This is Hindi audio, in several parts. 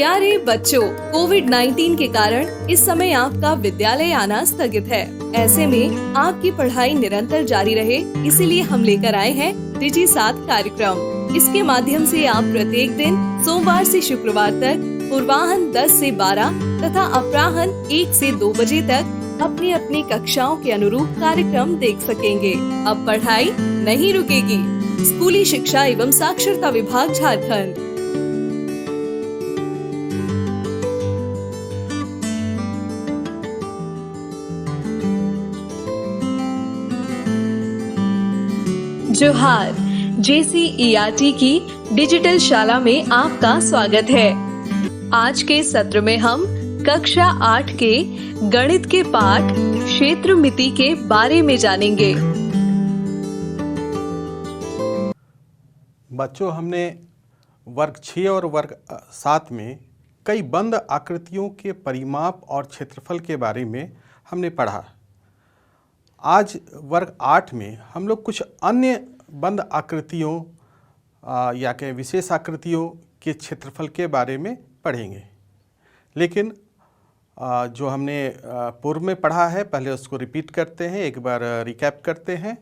प्यारे बच्चों, कोविड-19 के कारण इस समय आपका विद्यालय आना स्थगित है। ऐसे में आपकी पढ़ाई निरंतर जारी रहे, इसीलिए हम लेकर आए हैं डिजी 7 कार्यक्रम। इसके माध्यम से आप प्रत्येक दिन सोमवार से शुक्रवार तक पूर्वाह्न 10 से 12 तथा अपराह्न 1 से 2 बजे तक अपनी अपनी कक्षाओं के अनुरूप कार्यक्रम देख सकेंगे। अब पढ़ाई नहीं रुकेगी। स्कूली शिक्षा एवं साक्षरता विभाग झारखंड। जोहार, JCERT की डिजिटल शाला में आपका स्वागत है। आज के सत्र में हम कक्षा 8 के गणित के पाठ क्षेत्रमिति के बारे में जानेंगे। बच्चों, हमने वर्ग 6 और वर्ग 7 में कई बंद आकृतियों के परिमाप और क्षेत्रफल के बारे में हमने पढ़ा। आज वर्ग 8 में हम लोग कुछ अन्य बंद आकृतियों या के विशेष आकृतियों के क्षेत्रफल के बारे में पढ़ेंगे। लेकिन जो हमने पूर्व में पढ़ा है, पहले उसको रिपीट करते हैं, एक बार रिकैप करते हैं।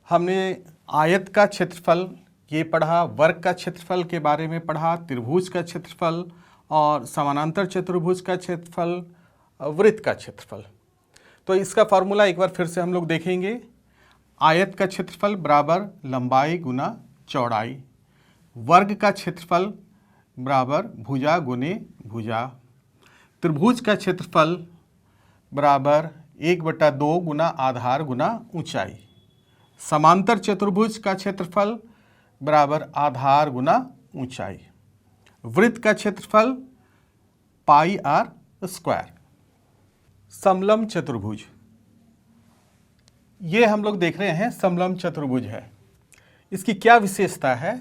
हमने आयत का क्षेत्रफल ये पढ़ा, वर्ग का क्षेत्रफल के बारे में पढ़ा, त्रिभुज का क्षेत्रफल और समानांतर चतुर्भुज का क्षेत्रफल, वृत्त का क्षेत्रफल। तो इसका फॉर्मूला एक बार फिर से हम लोग देखेंगे। आयत का क्षेत्रफल बराबर लंबाई गुना चौड़ाई, वर्ग का क्षेत्रफल बराबर भुजा गुने भुजा, त्रिभुज का क्षेत्रफल बराबर 1/2 गुना आधार गुना ऊंचाई, समांतर चतुर्भुज का क्षेत्रफल बराबर आधार गुना ऊंचाई, वृत्त का क्षेत्रफल पाई आर स्क्वायर। समलंब चतुर्भुज, ये हम लोग देख रहे हैं समलंब चतुर्भुज है। इसकी क्या विशेषता है?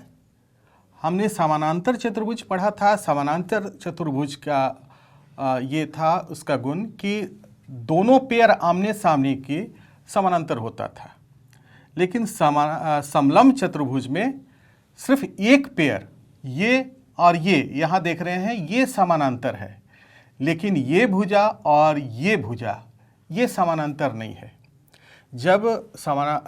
हमने समानांतर चतुर्भुज पढ़ा था। समानांतर चतुर्भुज का ये था उसका गुण कि दोनों पेयर आमने सामने के समानांतर होता था। लेकिन समलंब चतुर्भुज में सिर्फ एक पेयर, ये और ये यहाँ देख रहे हैं, ये समानांतर है, लेकिन ये भुजा और ये भुजा ये समानांतर नहीं है। जब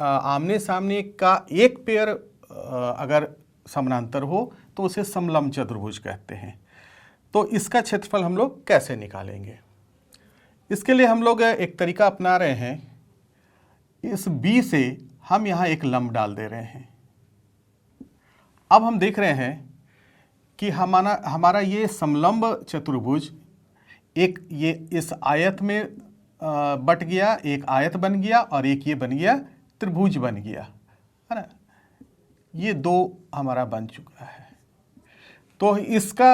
आमने सामने का एक पेयर अगर समानांतर हो तो उसे समलंब चतुर्भुज कहते हैं। तो इसका क्षेत्रफल हम लोग कैसे निकालेंगे? इसके लिए हम लोग एक तरीका अपना रहे हैं। इस B से हम यहाँ एक लंब डाल दे रहे हैं। अब हम देख रहे हैं कि हमारा ये समलंब चतुर्भुज एक ये इस आयत में बट गया, एक आयत बन गया और एक ये बन गया त्रिभुज बन गया, है ना। ये दो हमारा बन चुका है। तो इसका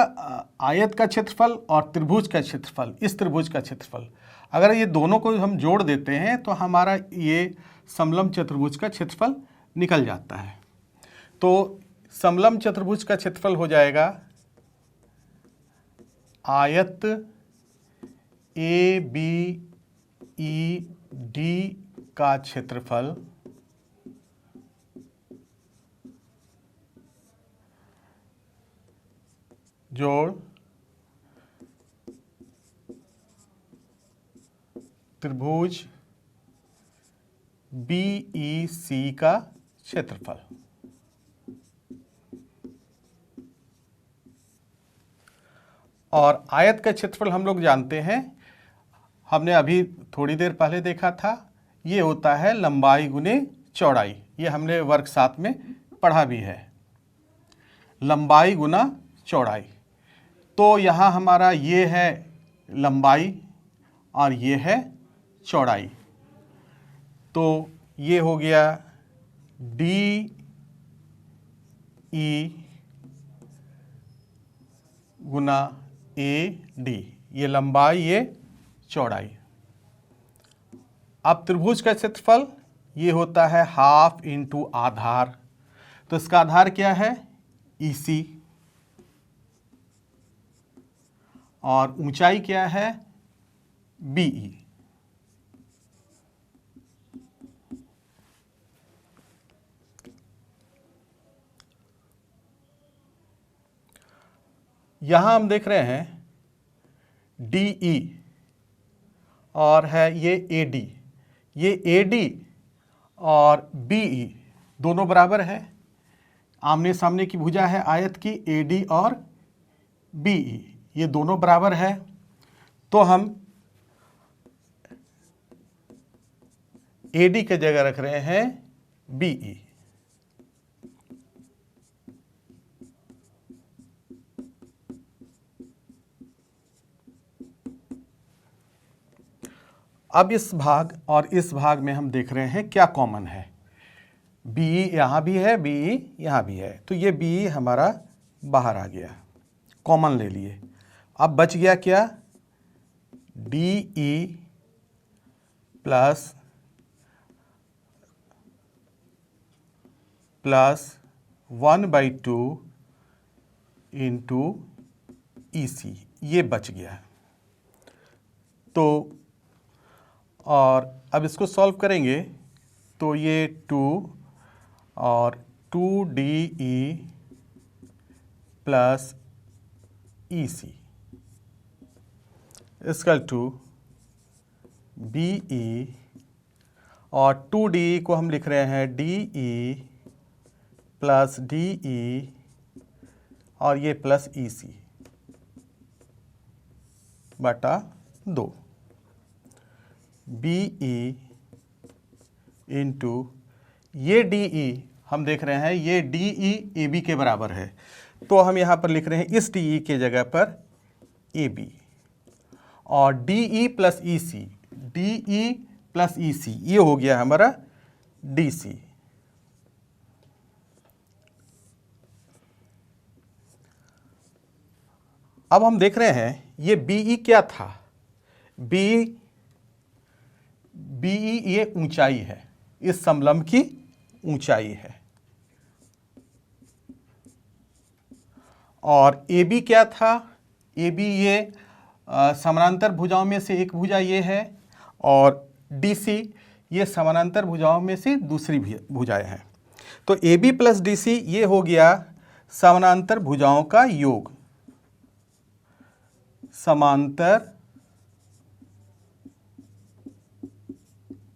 आयत का क्षेत्रफल और त्रिभुज का क्षेत्रफल, इस त्रिभुज का क्षेत्रफल, अगर ये दोनों को हम जोड़ देते हैं तो हमारा ये समलंब चतुर्भुज का क्षेत्रफल निकल जाता है। तो समलंब चतुर्भुज का क्षेत्रफल हो जाएगा आयत ABED का क्षेत्रफल जोड़ त्रिभुज BEC का क्षेत्रफल। और आयत का क्षेत्रफल हम लोग जानते हैं, हमने अभी थोड़ी देर पहले देखा था, ये होता है लंबाई गुने चौड़ाई। ये हमने वर्ग 7 में पढ़ा भी है, लंबाई गुना चौड़ाई। तो यहाँ हमारा ये है लंबाई और ये है चौड़ाई। तो ये हो गया DE गुना AD, ये लंबाई ये चौड़ाई। अब त्रिभुज का क्षेत्रफल ये होता है हाफ इंटू आधार। तो इसका आधार क्या है? EC। और ऊंचाई क्या है? BE। यहाँ हम देख रहे हैं DE और है ये AD। ये AD और BE दोनों बराबर है, आमने सामने की भुजा है आयत की AD और BE, ये दोनों बराबर है। तो हम AD की जगह रख रहे हैं BE। अब इस भाग और इस भाग में हम देख रहे हैं क्या कॉमन है। BE यहाँ भी है, BE यहाँ भी है, तो ये BE हमारा बाहर आ गया, कॉमन ले लिए। अब बच गया क्या, DE प्लस 1/2 इंटू EC, ये बच गया। तो और अब इसको सॉल्व करेंगे तो ये 2 और 2DE plus EC is equal to BE और 2DE को हम लिख रहे हैं DE प्लस DE और ये प्लस EC बटा 2 BE इंटू ये DE हम देख रहे हैं ये DE AB के बराबर है, तो हम यहाँ पर लिख रहे हैं इस DE के जगह पर AB और DE plus EC, DE plus EC ये हो गया हमारा DC। अब हम देख रहे हैं ये BE क्या था, BE ये ऊंचाई है, इस समलंब की ऊंचाई है। और AB क्या था, AB ये समानांतर भुजाओं में से एक भुजा ये है और DC ये समानांतर भुजाओं में से दूसरी भुजाएं हैं। तो AB प्लस DC ये हो गया समानांतर भुजाओं का योग, समांतर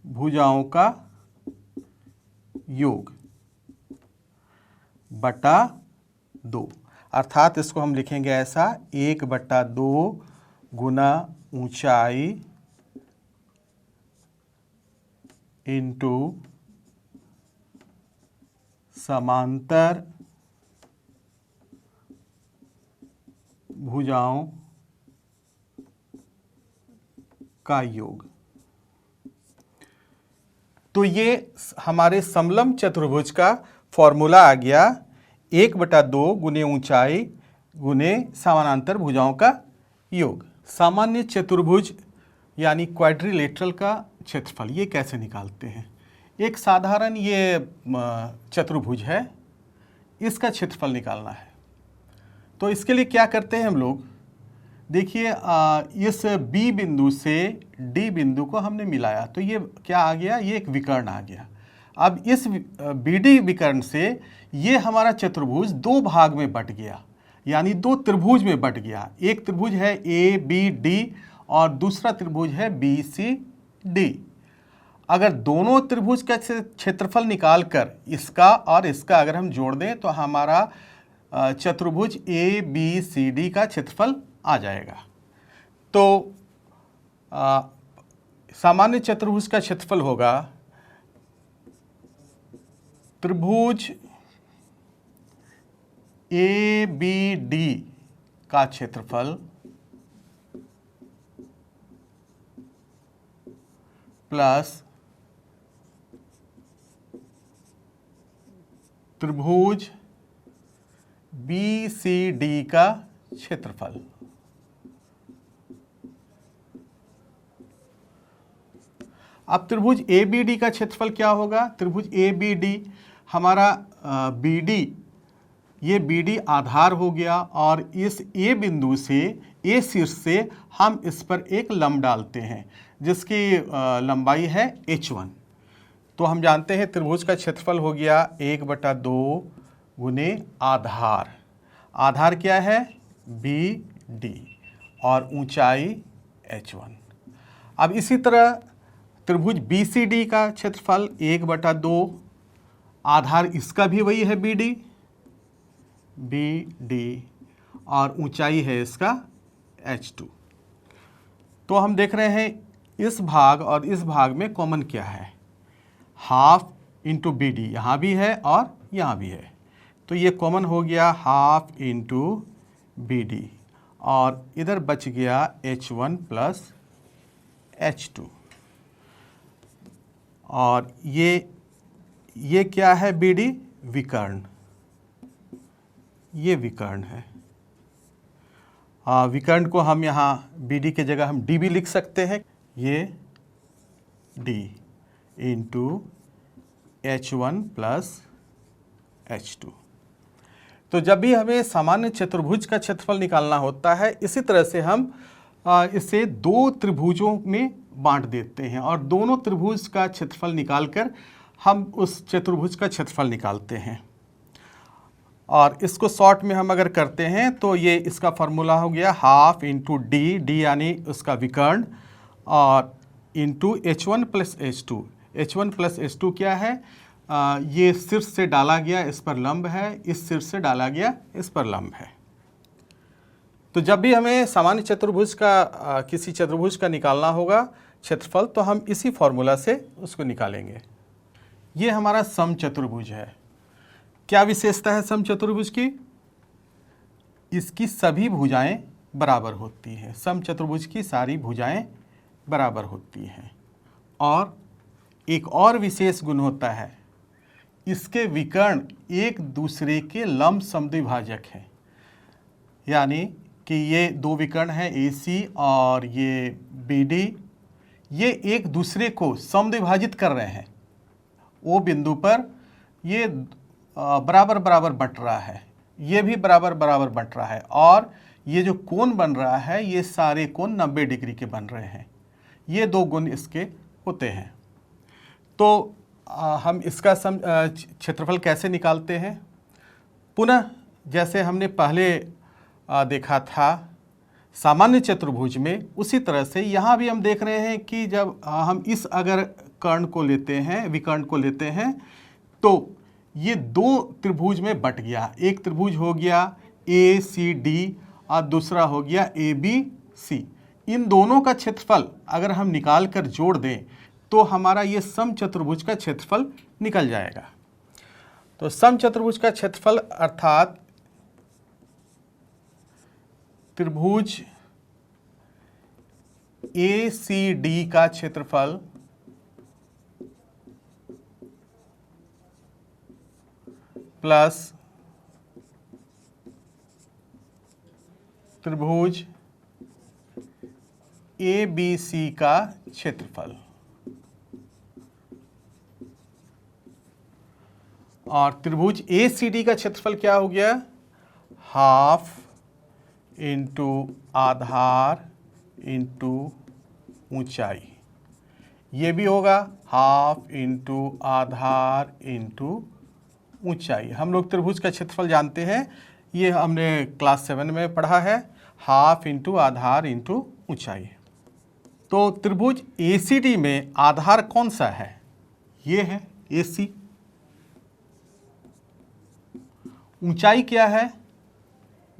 भुजाओं का योग बटा 2, अर्थात इसको हम लिखेंगे ऐसा 1/2 गुना ऊंचाई इंटू समांतर भुजाओं का योग। तो ये हमारे समलंब चतुर्भुज का फॉर्मूला आ गया, 1/2 गुने ऊंचाई गुने समानांतर भुजाओं का योग। सामान्य चतुर्भुज यानी क्वाड्रिलेटरल का क्षेत्रफल ये कैसे निकालते हैं। एक साधारण ये चतुर्भुज है, इसका क्षेत्रफल निकालना है। तो इसके लिए क्या करते हैं हम लोग, देखिए इस B बिंदु से D बिंदु को हमने मिलाया तो ये क्या आ गया, ये एक विकर्ण आ गया। अब इस BD विकर्ण से ये हमारा चतुर्भुज दो भाग में बट गया, यानी दो त्रिभुज में बट गया। एक त्रिभुज है ABD और दूसरा त्रिभुज है BCD। अगर दोनों त्रिभुज का क्षेत्रफल निकालकर इसका और इसका अगर हम जोड़ दें तो हमारा चतुर्भुज ABCD का क्षेत्रफल आ जाएगा। तो सामान्य चतुर्भुज का क्षेत्रफल होगा त्रिभुज ABD का क्षेत्रफल प्लस त्रिभुज BCD का क्षेत्रफल। अब त्रिभुज ABD का क्षेत्रफल क्या होगा, त्रिभुज ABD हमारा BD, ये BD आधार हो गया और इस A बिंदु से A शीर्ष से हम इस पर एक लंब डालते हैं जिसकी लंबाई है h1। तो हम जानते हैं त्रिभुज का क्षेत्रफल हो गया 1/2 गुने आधार। आधार क्या है बी डी और ऊंचाई h1। अब इसी तरह त्रिभुज बी सी डी का क्षेत्रफल 1/2, आधार इसका भी वही है बी डी और ऊंचाई है इसका h2। तो हम देख रहे हैं इस भाग और इस भाग में कॉमन क्या है, हाफ इंटू बी डी यहाँ भी है और यहाँ भी है, तो ये कॉमन हो गया हाफ इंटू बी डी और इधर बच गया h1 प्लस h2। और ये क्या है बी डी, विकर्ण, ये विकर्ण है। विकर्ण को हम यहाँ बी डी के जगह हम डी भी लिख सकते हैं, ये D into h1 plus h2। तो जब भी हमें सामान्य चतुर्भुज का क्षेत्रफल निकालना होता है, इसी तरह से हम इसे दो त्रिभुजों में बांट देते हैं और दोनों त्रिभुज का क्षेत्रफल निकालकर हम उस चतुर्भुज का क्षेत्रफल निकालते हैं। और इसको शॉर्ट में हम अगर करते हैं तो ये इसका फॉर्मूला हो गया हाफ इंटू डी यानी उसका विकर्ण और into h1 plus h2। h1 plus h2 क्या है, ये शीर्ष से डाला गया इस पर लंब है, इस शीर्ष से डाला गया इस पर लंब है। तो जब भी हमें सामान्य चतुर्भुज का किसी चतुर्भुज का निकालना होगा क्षेत्रफल, तो हम इसी फॉर्मूला से उसको निकालेंगे। ये हमारा समचतुर्भुज है। क्या विशेषता है समचतुर्भुज की, इसकी सभी भुजाएं बराबर होती हैं, समचतुर्भुज की सारी भुजाएं बराबर होती हैं। और एक और विशेष गुण होता है, इसके विकर्ण एक दूसरे के लंब समद्विभाजक हैं, यानी कि ये दो विकर्ण हैं AC और ये BD, ये एक दूसरे को समद्विभाजित कर रहे हैं। O बिंदु पर ये बराबर बराबर बंट रहा है, ये भी बराबर बराबर बंट रहा है और ये जो कोण बन रहा है ये सारे कोण 90 डिग्री के बन रहे हैं। ये दो गुण इसके होते हैं। तो हम इसका क्षेत्रफल कैसे निकालते हैं, पुनः जैसे हमने पहले देखा था सामान्य चतुर्भुज में, उसी तरह से यहाँ भी हम देख रहे हैं कि जब हम इस अगर कर्ण को लेते हैं, विकर्ण को लेते हैं, तो ये दो त्रिभुज में बट गया। एक त्रिभुज हो गया ACD और दूसरा हो गया ABC। इन दोनों का क्षेत्रफल अगर हम निकाल कर जोड़ दें तो हमारा ये समचतुर्भुज का क्षेत्रफल निकल जाएगा। तो समचतुर्भुज का क्षेत्रफल अर्थात त्रिभुज ACD का क्षेत्रफल प्लस त्रिभुज ABC का क्षेत्रफल, और त्रिभुज ACD का क्षेत्रफल क्या हो गया, हाफ इंटू आधार इंटू ऊंचाई। ये भी होगा हाफ इंटू आधार इंटू ऊंचाई। हम लोग त्रिभुज का क्षेत्रफल जानते हैं, ये हमने क्लास 7 में पढ़ा है, हाफ इंटू आधार इंटू ऊंचाई। तो त्रिभुज ACD में आधार कौन सा है, ये है AC। ऊंचाई क्या है,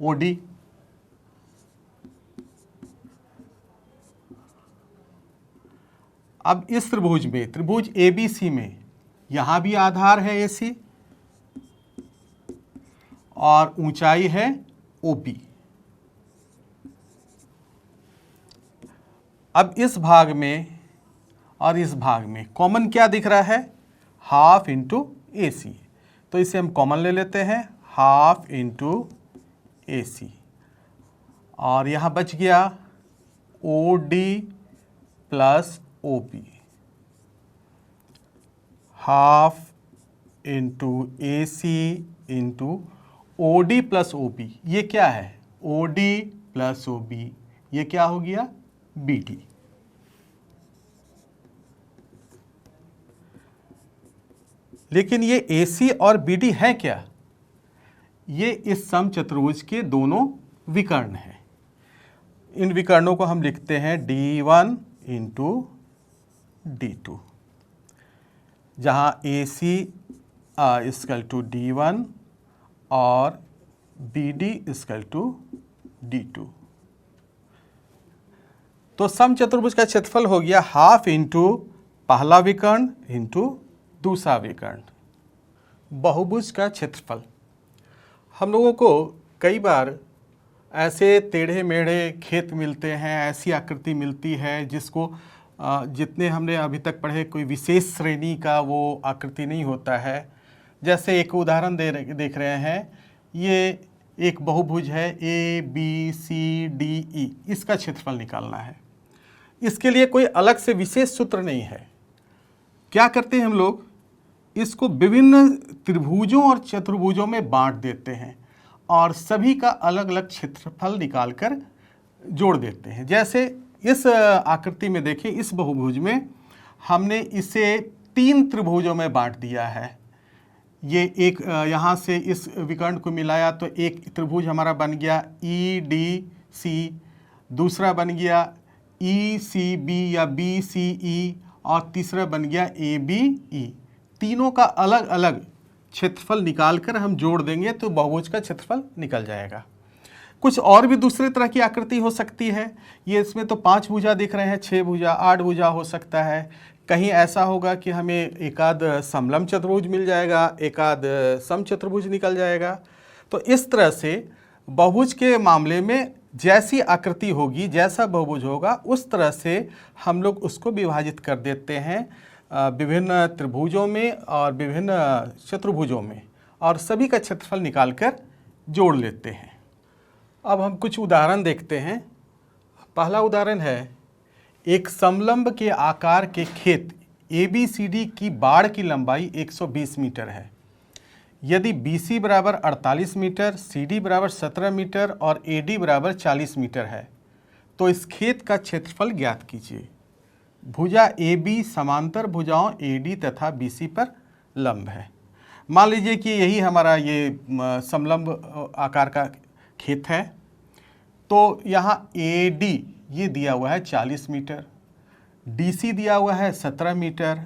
OD। अब इस त्रिभुज में, त्रिभुज ABC में, यहां भी आधार है AC और ऊंचाई है OB। अब इस भाग में और इस भाग में कॉमन क्या दिख रहा है, हाफ इंटू AC। तो इसे हम कॉमन ले लेते हैं, हाफ इंटू AC, और यहाँ बच गया OD plus OB, half into AC into OD plus OB। ये क्या है, OD प्लस OB, ये क्या हो गया, BD। लेकिन ये AC और BD है क्या, ये इस समचतुर्भुज के दोनों विकर्ण हैं। इन विकर्णों को हम लिखते हैं D1 इंटू D2, जहाँ AC इक्वल टू D1 और BD इक्वल टू D2। तो समचतुर्भुज का क्षेत्रफल हो गया हाफ इंटू पहला विकर्ण इंटू दूसरा विकर्ण। बहुभुज का क्षेत्रफल, हम लोगों को कई बार ऐसे टेढ़े मेढ़े खेत मिलते हैं, ऐसी आकृति मिलती है जिसको जितने हमने अभी तक पढ़े कोई विशेष श्रेणी का वो आकृति नहीं होता है। जैसे एक उदाहरण देख रहे हैं, ये एक बहुभुज है ABCDE, इसका क्षेत्रफल निकालना है। इसके लिए कोई अलग से विशेष सूत्र नहीं है। क्या करते हैं हम लोग, इसको विभिन्न त्रिभुजों और चतुर्भुजों में बांट देते हैं और सभी का अलग अलग क्षेत्रफल निकालकर जोड़ देते हैं। जैसे इस आकृति में देखिए, इस बहुभुज में हमने इसे 3 त्रिभुजों में बांट दिया है। ये एक यहाँ से इस विकर्ण को मिलाया तो एक त्रिभुज हमारा बन गया EDC, दूसरा बन गया ECB या BCE और तीसरा बन गया ABE। तीनों का अलग अलग क्षेत्रफल निकालकर हम जोड़ देंगे तो बहुभुज का क्षेत्रफल निकल जाएगा। कुछ और भी दूसरे तरह की आकृति हो सकती है। ये इसमें तो 5 भुजा दिख रहे हैं, 6 भुजा, 8 भुजा हो सकता है। कहीं ऐसा होगा कि हमें एकाध समलंब चतुर्भुज मिल जाएगा, एकाध समचतुर्भुज निकल जाएगा। तो इस तरह से बहुभुज के मामले में जैसी आकृति होगी, जैसा बहुभुज होगा, उस तरह से हम लोग उसको विभाजित कर देते हैं विभिन्न त्रिभुजों में और विभिन्न चतुर्भुजों में, और सभी का क्षेत्रफल निकालकर जोड़ लेते हैं। अब हम कुछ उदाहरण देखते हैं। पहला उदाहरण है, एक समलंब के आकार के खेत ABCD की बाड़ की लंबाई 120 मीटर है। यदि BC बराबर 48 मीटर, CD बराबर 17 मीटर और AD बराबर 40 मीटर है तो इस खेत का क्षेत्रफल ज्ञात कीजिए। भुजा AB समांतर भुजाओं AD तथा BC पर लंब है। मान लीजिए कि यही हमारा ये समलंब आकार का खेत है। तो यहाँ AD ये दिया हुआ है 40 मीटर, DC दिया हुआ है 17 मीटर,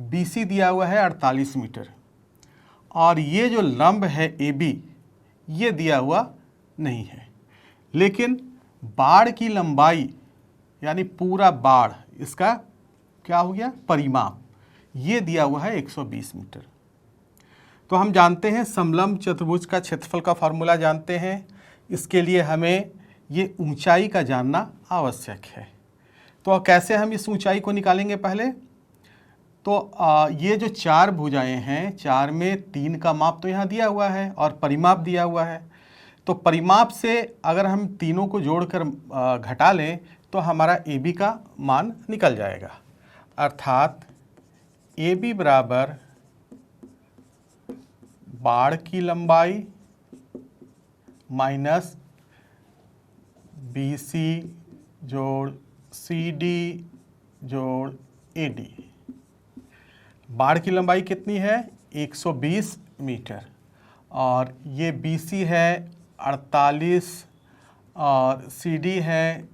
BC दिया हुआ है 48 मीटर, और ये जो लंब है AB ये दिया हुआ नहीं है। लेकिन बाड़ की लंबाई यानी पूरा बाड़, इसका क्या हो गया परिमाप, ये दिया हुआ है 120 मीटर। तो हम जानते हैं समलंब चतुर्भुज का क्षेत्रफल का फार्मूला जानते हैं। इसके लिए हमें ये ऊंचाई का जानना आवश्यक है। तो कैसे हम इस ऊंचाई को निकालेंगे पहले? तो ये जो 4 भुजाएं हैं, 4 में 3 का माप तो यहाँ दिया हुआ है और परिमाप दिया हुआ है। तो परिमाप से अगर हम तीनों को जोड़कर घटा लें तो हमारा AB का मान निकल जाएगा। अर्थात AB बराबर बाड़ की लंबाई माइनस BC जोड़ CD जोड़ AD। बाड़ की लंबाई कितनी है? 120 मीटर, और ये BC है 48 और CD है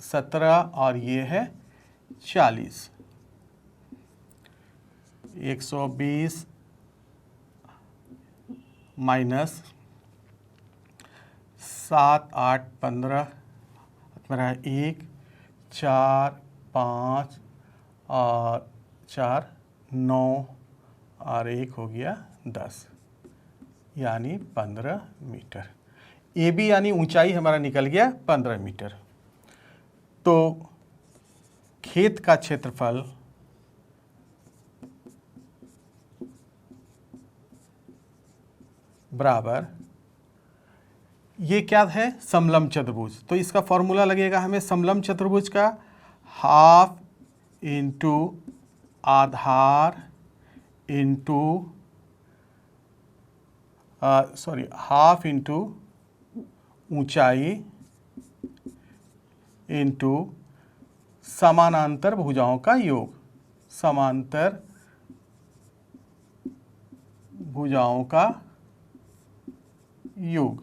17 और ये है 40। 120 माइनस 7 8 15 मेरा 1 4 5 और 4 9 और 1 हो गया 10, यानी 15 मीटर। AB यानी ऊंचाई हमारा निकल गया 15 मीटर। तो खेत का क्षेत्रफल बराबर, ये क्या है? समलंब चतुर्भुज। तो इसका फॉर्मूला लगेगा हमें समलंब चतुर्भुज का, हाफ इंटू आधार इंटू हाफ इंटू ऊंचाई इंटू समानांतर भुजाओं का योग। समांतर भुजाओं का योग।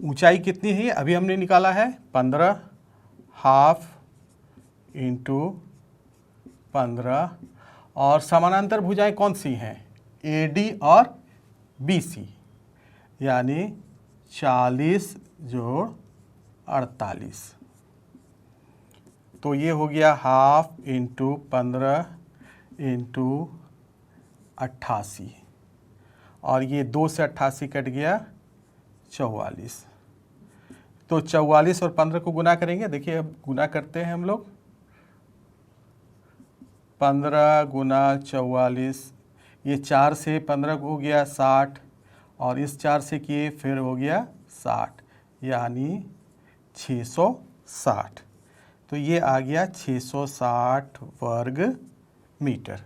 ऊंचाई कितनी है अभी हमने निकाला है 15, हाफ इंटू 15, और समानांतर भुजाएं कौन सी हैं, AD और BC, यानी 40 जोड़ 48। तो ये हो गया हाफ इंटू 15 इंटू 88, और ये 2 से 88 कट गया 44। तो 44 और 15 को गुना करेंगे। देखिए अब गुना करते हैं हम लोग। 15 गुना 44, ये 4 से 15 हो गया 60, और इस 4 से किए फिर हो गया 60, यानी 660। तो ये आ गया 660 वर्ग मीटर।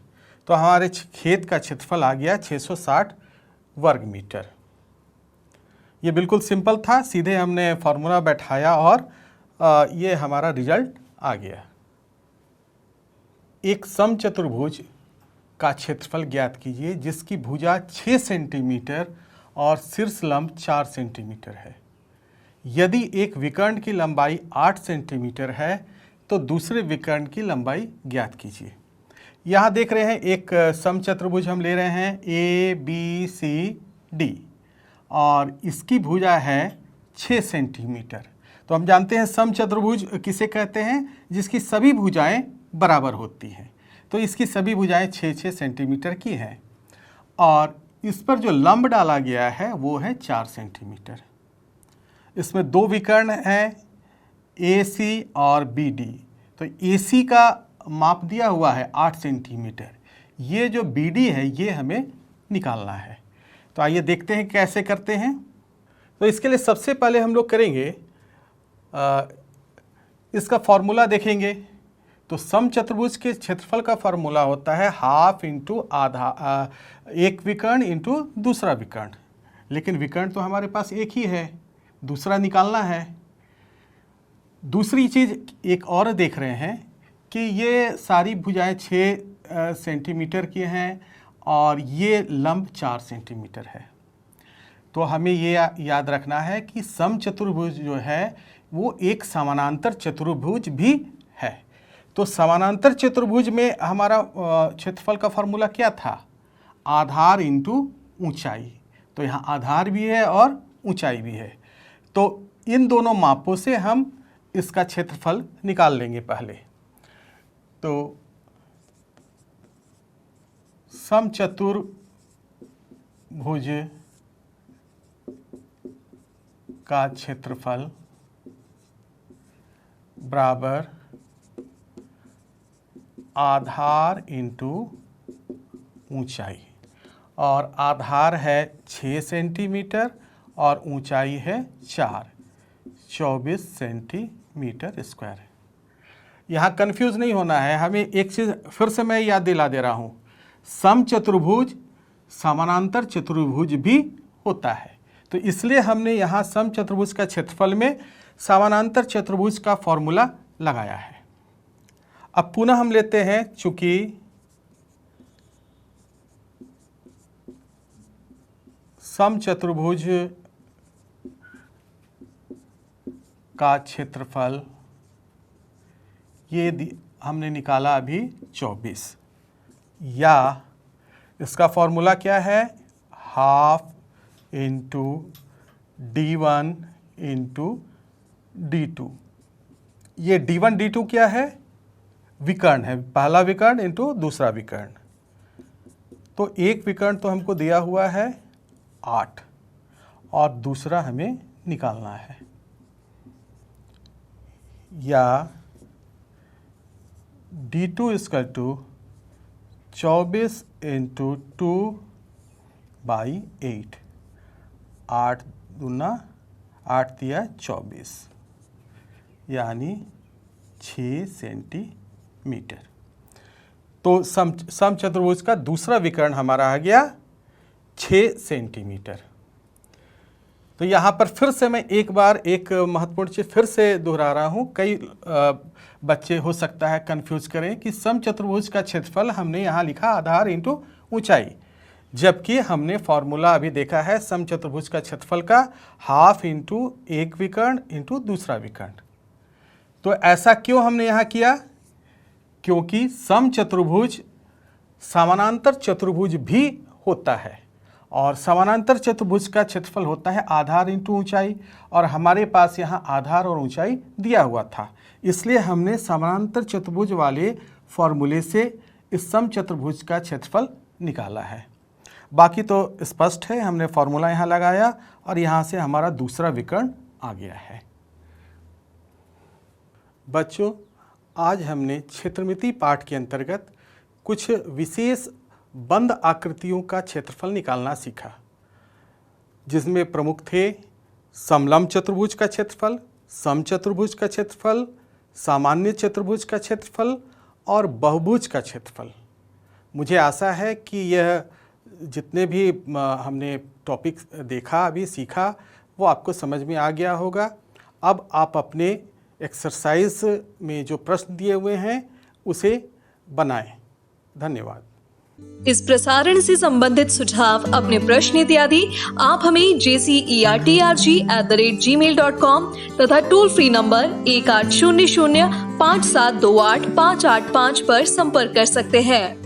तो हमारे खेत का क्षेत्रफल आ गया 660 वर्ग मीटर। ये बिल्कुल सिंपल था, सीधे हमने फार्मूला बैठाया और ये हमारा रिजल्ट आ गया। एक समचतुर्भुज का क्षेत्रफल ज्ञात कीजिए जिसकी भुजा 6 सेंटीमीटर और शीर्ष लंब 4 सेंटीमीटर है। यदि एक विकर्ण की लंबाई 8 सेंटीमीटर है तो दूसरे विकर्ण की लंबाई ज्ञात कीजिए। यहाँ देख रहे हैं एक समचतुर्भुज हम ले रहे हैं ABCD, और इसकी भुजा है 6 सेंटीमीटर। तो हम जानते हैं समचतुर्भुज किसे कहते हैं, जिसकी सभी भुजाएं बराबर होती हैं। तो इसकी सभी भुजाएं 6-6 सेंटीमीटर की हैं, और इस पर जो लंब डाला गया है वो है 4 सेंटीमीटर। इसमें 2 विकर्ण हैं AC और BD। तो AC का माप दिया हुआ है 8 सेंटीमीटर, ये जो BD है ये हमें निकालना है। तो आइए देखते हैं कैसे करते हैं। तो इसके लिए सबसे पहले हम लोग करेंगे इसका फॉर्मूला देखेंगे। तो समचतुर्भुज के क्षेत्रफल का फॉर्मूला होता है हाफ इंटू आधा, एक विकर्ण इंटू दूसरा विकर्ण। लेकिन विकर्ण तो हमारे पास एक ही है, दूसरा निकालना है। दूसरी चीज़ एक और देख रहे हैं कि ये सारी भुजाएं 6 सेंटीमीटर की हैं और ये लंब 4 सेंटीमीटर है। तो हमें ये याद रखना है कि समचतुर्भुज जो है वो एक समानांतर चतुर्भुज भी है। तो समानांतर चतुर्भुज में हमारा क्षेत्रफल का फॉर्मूला क्या था, आधार इंटू ऊंचाई। तो यहाँ आधार भी है और ऊंचाई भी है। तो इन दोनों मापों से हम इसका क्षेत्रफल निकाल लेंगे पहले। तो समचतुर्भुज का क्षेत्रफल बराबर आधार इंटू ऊंचाई, और आधार है 6 सेंटीमीटर और ऊंचाई है 24 सेंटीमीटर स्क्वायर। यहाँ कंफ्यूज नहीं होना है हमें। एक चीज़ फिर से मैं याद दिला दे रहा हूँ, समचतुर्भुज समानांतर चतुर्भुज भी होता है। तो इसलिए हमने यहाँ समचतुर्भुज का क्षेत्रफल में समानांतर चतुर्भुज का फॉर्मूला लगाया है। अब पुनः हम लेते हैं, चूंकि समचतुर्भुज का क्षेत्रफल ये हमने निकाला अभी 24, या इसका फॉर्मूला क्या है, half into D1 into D2। ये D1 D2 क्या है, विकर्ण है, पहला विकर्ण इंटू दूसरा विकर्ण। तो एक विकर्ण तो हमको दिया हुआ है 8 और दूसरा हमें निकालना है, या D2 इक्वल टू 24 इंटू 2/8। 8 दूना 8 दिया 24, यानी 6 सेंटीमीटर। तो समचतुर्भुज का दूसरा विकर्ण हमारा आ गया 6 सेंटीमीटर। तो यहाँ पर फिर से मैं एक बार एक महत्वपूर्ण चीज़ फिर से दोहरा रहा हूँ। कई बच्चे हो सकता है कंफ्यूज करें कि समचतुर्भुज का क्षेत्रफल हमने यहाँ लिखा आधार इंटू ऊंचाई, जबकि हमने फॉर्मूला अभी देखा है समचतुर्भुज का क्षेत्रफल का हाफ इंटू एक विकर्ण इंटू दूसरा विकर्ण। तो ऐसा क्यों हमने यहाँ किया? क्योंकि समचतुर्भुज समानांतर चतुर्भुज भी होता है और समानांतर चतुर्भुज का क्षेत्रफल होता है आधार इंटू ऊंचाई, और हमारे पास यहाँ आधार और ऊंचाई दिया हुआ था, इसलिए हमने समानांतर चतुर्भुज वाले फॉर्मूले से इस समचतुर्भुज का क्षेत्रफल निकाला है। बाकी तो स्पष्ट है, हमने फॉर्मूला यहाँ लगाया और यहाँ से हमारा दूसरा विकर्ण आ गया है। बच्चों, आज हमने क्षेत्रमिति पाठ के अंतर्गत कुछ विशेष बंद आकृतियों का क्षेत्रफल निकालना सीखा, जिसमें प्रमुख थे समलंब चतुर्भुज का क्षेत्रफल, समचतुर्भुज का क्षेत्रफल, सामान्य चतुर्भुज का क्षेत्रफल और बहुभुज का क्षेत्रफल। मुझे आशा है कि यह जितने भी हमने टॉपिक देखा, अभी सीखा, वो आपको समझ में आ गया होगा। अब आप अपने एक्सरसाइज में जो प्रश्न दिए हुए हैं उसे बनाएं। धन्यवाद। इस प्रसारण से संबंधित सुझाव, अपने प्रश्न इत्यादि आप हमें jcertrg@gmail.com तथा टोल फ्री नंबर 1800 5728 585 पर संपर्क कर सकते हैं।